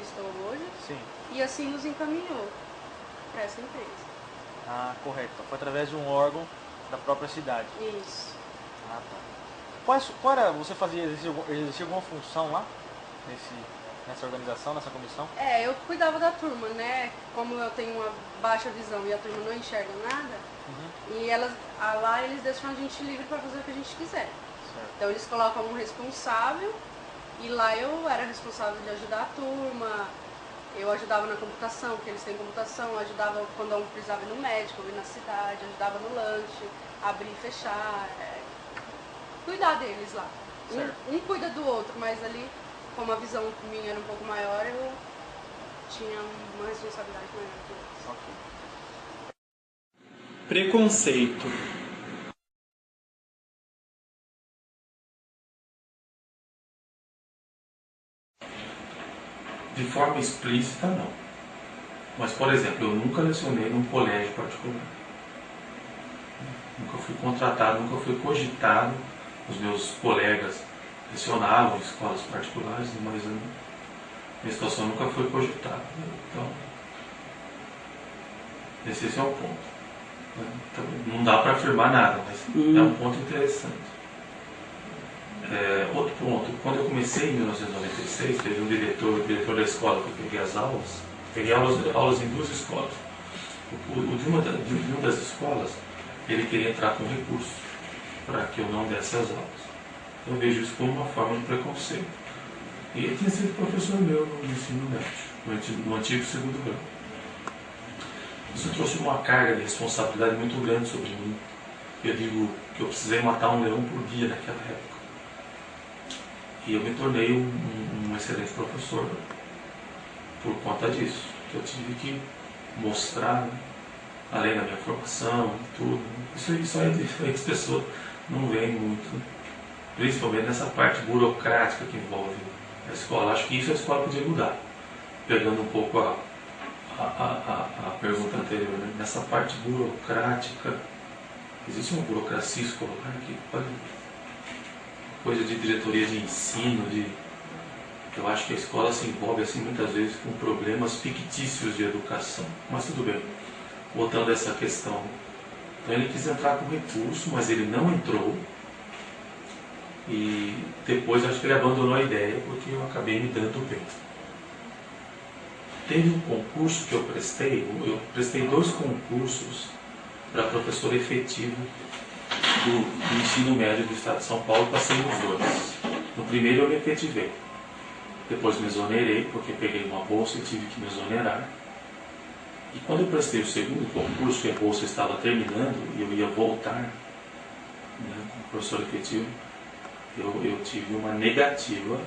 estou hoje. Sim. E assim nos encaminhou para essa empresa. Ah, correto. Então, foi através de um órgão da própria cidade. Isso. Ah, tá. Qual era, você exercia alguma função lá? Nessa organização, nessa comissão? Eu cuidava da turma, né? Como eu tenho uma baixa visão e a turma não enxerga nada, e lá eles deixam a gente livre para fazer o que a gente quiser. Certo. Então eles colocam um responsável, e lá eu era responsável de ajudar a turma, eu ajudava na computação, porque eles têm computação, ajudava quando eu precisava ir no médico, ir na cidade, ajudava no lanche, abrir e fechar, cuidar deles lá. Um cuida do outro, mas ali, como a visão minha era um pouco maior, eu tinha uma responsabilidade maior que eles. Ok. Preconceito. De forma explícita, não. Mas, por exemplo, eu nunca lecionei num colégio particular. Nunca fui contratado, nunca fui cogitado. Os meus colegas lecionavam em escolas particulares, mas minha situação nunca foi cogitada. Então, esse é um ponto. Então, não dá para afirmar nada, mas é um ponto interessante. Outro ponto, quando eu comecei em 1996, teve o diretor da escola que eu peguei aulas em duas escolas. De uma das escolas, ele queria entrar com recurso para que eu não desse as aulas. Eu vejo isso como uma forma de preconceito. E ele tinha sido professor meu no ensino médio, no antigo segundo grau. Isso trouxe uma carga de responsabilidade muito grande sobre mim. Eu digo que eu precisei matar um leão por dia naquela época. E eu me tornei um excelente professor por conta disso. Que eu tive que mostrar, além da minha formação e tudo. Isso aí as pessoas não veem muito, principalmente nessa parte burocrática que envolve a escola. Acho que isso a escola podia mudar, pegando um pouco a pergunta anterior, né? Nessa parte burocrática, existe uma burocracia escolar que coisa de diretoria de ensino, eu acho que a escola se envolve assim, muitas vezes com problemas fictícios de educação. Mas tudo bem, voltando a essa questão. Então ele quis entrar com recurso, mas ele não entrou. E depois acho que ele abandonou a ideia, porque eu acabei me dando bem. Teve um concurso que eu prestei 2 concursos para professor efetivo do ensino médio do estado de São Paulo, passei nos 2. No primeiro eu me efetivei. Depois me exonerei, porque peguei uma bolsa e tive que me exonerar. E quando eu prestei o segundo concurso, e a bolsa estava terminando, e eu ia voltar, né, como professor efetivo, eu tive uma negativa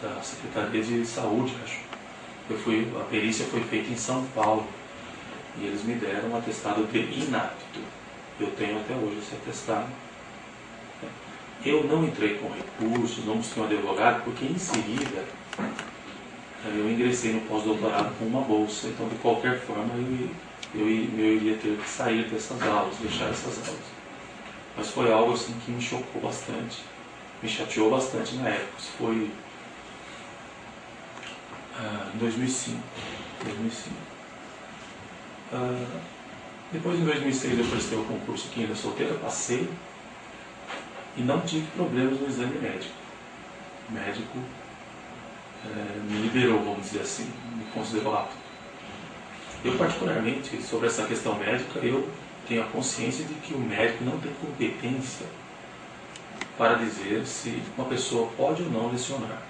da Secretaria de Saúde, acho. A perícia foi feita em São Paulo, e eles me deram um atestado de inapto. Eu tenho até hoje esse atestado. Eu não entrei com recursos, não busquei um advogado, porque em seguida eu ingressei no pós-doutorado com uma bolsa, então de qualquer forma eu iria ter que sair dessas aulas, deixar essas aulas. Mas foi algo assim que me chocou bastante, me chateou bastante na época. Isso foi em 2005. Depois, em 2006, eu prestei o concurso aqui ainda solteira, passei e não tive problemas no exame médico. O médico me liberou, vamos dizer assim, me considerou apto. Eu, particularmente, sobre essa questão médica, eu tenho a consciência de que o médico não tem competência para dizer se uma pessoa pode ou não lecionar,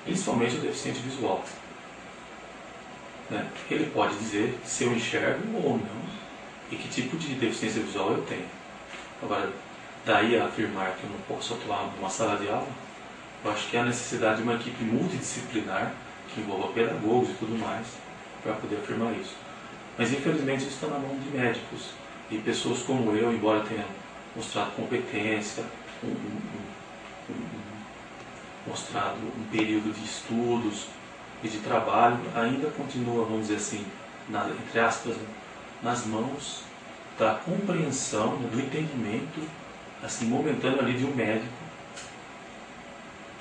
principalmente o deficiente visual. Ele pode dizer se eu enxergo ou não e que tipo de deficiência visual eu tenho. Agora, daí a afirmar que eu não posso atuar numa sala de aula, eu acho que há necessidade de uma equipe multidisciplinar que envolva pedagogos e tudo mais para poder afirmar isso. Mas infelizmente isso está na mão de médicos e pessoas como eu, embora tenha mostrado competência, mostrado um período de estudos e de trabalho, ainda continua, vamos dizer assim, entre aspas, nas mãos da compreensão, do entendimento assim, momentâneo ali de um médico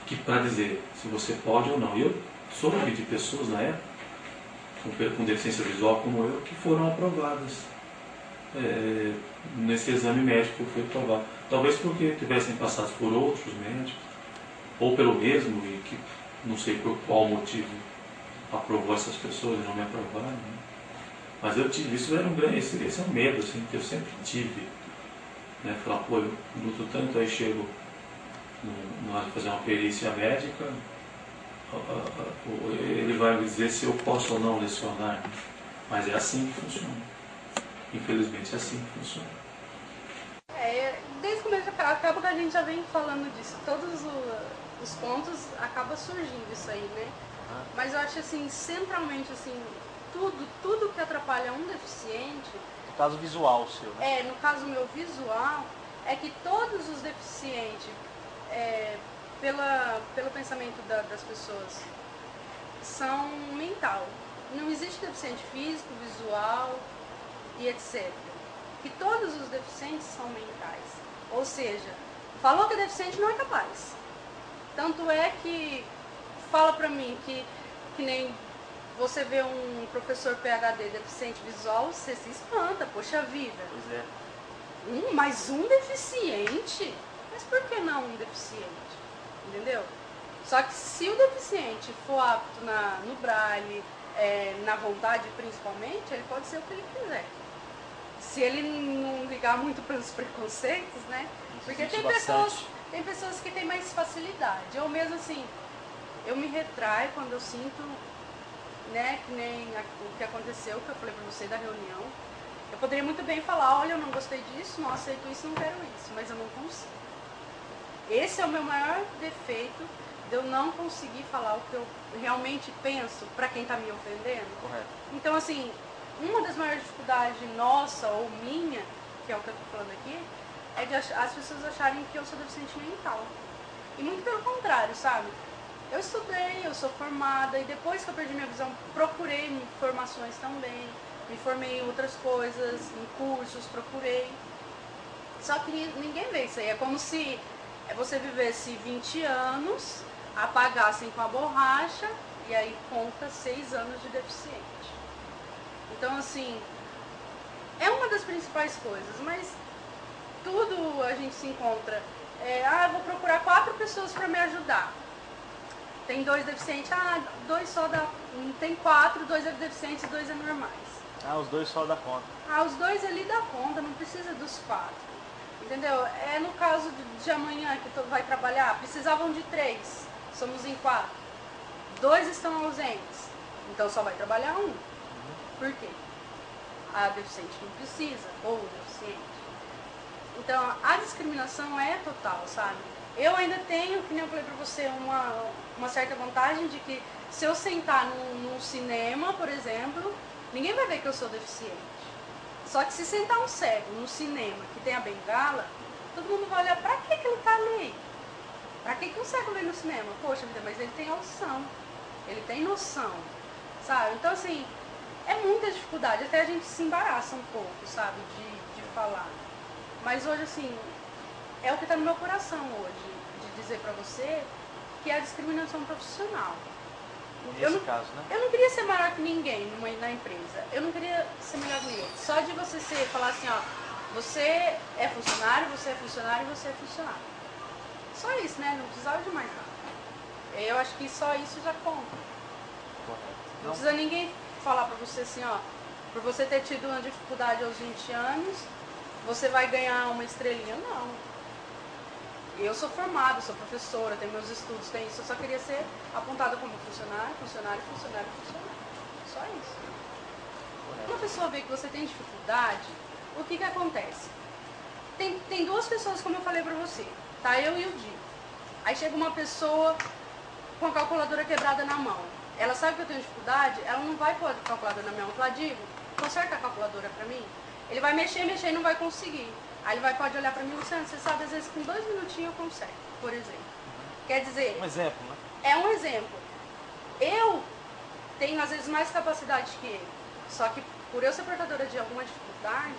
que para dizer se você pode ou não. Eu soube de pessoas na época, com deficiência visual como eu, que foram aprovadas. Nesse exame médico foi aprovado. Talvez porque tivessem passado por outros médicos, ou pelo mesmo, e que não sei por qual motivo aprovou essas pessoas e não me aprovaram. Né? Mas eu tive, isso era um grande, esse é um medo assim, que eu sempre tive. Né? Falar, pô, eu luto tanto, aí chego na hora de fazer uma perícia médica, ele vai me dizer se eu posso ou não lecionar. Mas é assim que funciona. Infelizmente é assim que funciona. Desde o começo acaba que a gente já vem falando disso. Todos os pontos acaba surgindo isso aí, né? Mas eu acho assim, centralmente assim, tudo que atrapalha um deficiente. No caso visual seu, né? No caso meu visual, é que todos os deficientes, pelo pensamento das pessoas, são mental. Não existe deficiente físico, visual e etc. Que todos os deficientes são mentais. Ou seja, falou que é deficiente não é capaz. Tanto é que fala pra mim que nem você vê um professor PhD deficiente visual, você se espanta, poxa vida. Pois é. Mais um deficiente? Mas por que não um deficiente? Entendeu? Só que se o deficiente for apto no braille, na vontade principalmente, ele pode ser o que ele quiser. Se ele não ligar muito pelos preconceitos, né? Porque tem pessoas que têm mais facilidade. Eu mesmo assim, eu me retraio quando eu sinto, né, que nem o que aconteceu, que eu falei pra você da reunião. Eu poderia muito bem falar, olha, eu não gostei disso, não aceito isso, não quero isso, mas eu não consigo. Esse é o meu maior defeito, de eu não conseguir falar o que eu realmente penso pra quem tá me ofendendo. Correto. Então, assim, uma das maiores dificuldades nossa ou minha, que é o que eu tô falando aqui, é de as pessoas acharem que eu sou deficiente mental. E muito pelo contrário, sabe? Eu estudei, eu sou formada, e depois que eu perdi minha visão, procurei formações também. Me formei em outras coisas, em cursos, procurei. Só que ninguém vê isso aí. É como se você vivesse 20 anos, apagassem com a borracha, e aí conta 6 anos de deficiente. Então, assim, é uma das principais coisas, mas tudo a gente se encontra. Eu vou procurar 4 pessoas para me ajudar. Tem 2 deficientes, 2 só dá. Tem 4, 2 é deficientes e 2 é normais. Os 2 só dá conta. Os 2 ali dá conta, não precisa dos 4. Entendeu? No caso de amanhã que vai trabalhar, precisavam de 3, somos em 4. 2 estão ausentes, então só vai trabalhar 1. Por quê? A deficiente não precisa, ou o deficiente. Então, a discriminação é total, sabe? Eu ainda tenho, que nem eu falei pra você, uma certa vantagem de que se eu sentar num cinema, por exemplo, ninguém vai ver que eu sou deficiente. Só que se sentar um cego no cinema que tem a bengala, todo mundo vai olhar, pra que ele tá ali? Pra que um cego vem no cinema? Poxa vida, mas ele tem audição, ele tem noção, sabe? Então, assim, é muita dificuldade, até a gente se embaraça um pouco, sabe, de falar. Mas hoje, assim, é o que está no meu coração hoje, de dizer pra você que é a discriminação profissional. Nesse caso, né? Eu não queria ser maior que ninguém na empresa, eu não queria ser melhor que ninguém. Só de você falar assim, ó, você é funcionário, você é funcionário e você é funcionário. Só isso, né? Não precisava de mais nada. Eu acho que só isso já conta. Não precisa ninguém falar pra você assim, ó, por você ter tido uma dificuldade aos 20 anos, você vai ganhar uma estrelinha. Não. Eu sou formada, sou professora, tenho meus estudos, tenho isso. Eu só queria ser apontada como funcionário. Só isso. Quando uma pessoa vê que você tem dificuldade, o que acontece? Tem 2 pessoas, como eu falei pra você, tá? Eu e o Di. Aí chega uma pessoa com a calculadora quebrada na mão. Ela sabe que eu tenho dificuldade, ela não vai pôr a calculadora na minha mão. Fala, Digo, conserta a calculadora pra mim? Ele vai mexer e não vai conseguir. Aí ele pode olhar pra mim, Luciano, você sabe, às vezes com 2 minutinhos eu consigo, por exemplo. Quer dizer... Um exemplo, né? É um exemplo. Eu tenho, às vezes, mais capacidade que ele. Só que, por eu ser portadora de alguma dificuldade,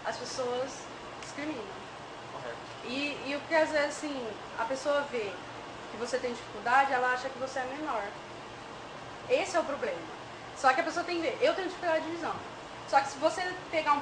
as pessoas discriminam. Correto. E o que, às vezes, assim, a pessoa vê que você tem dificuldade, ela acha que você é menor. Esse é o problema. Só que a pessoa tem que ver, eu tenho dificuldade de visão. Só que se você pegar um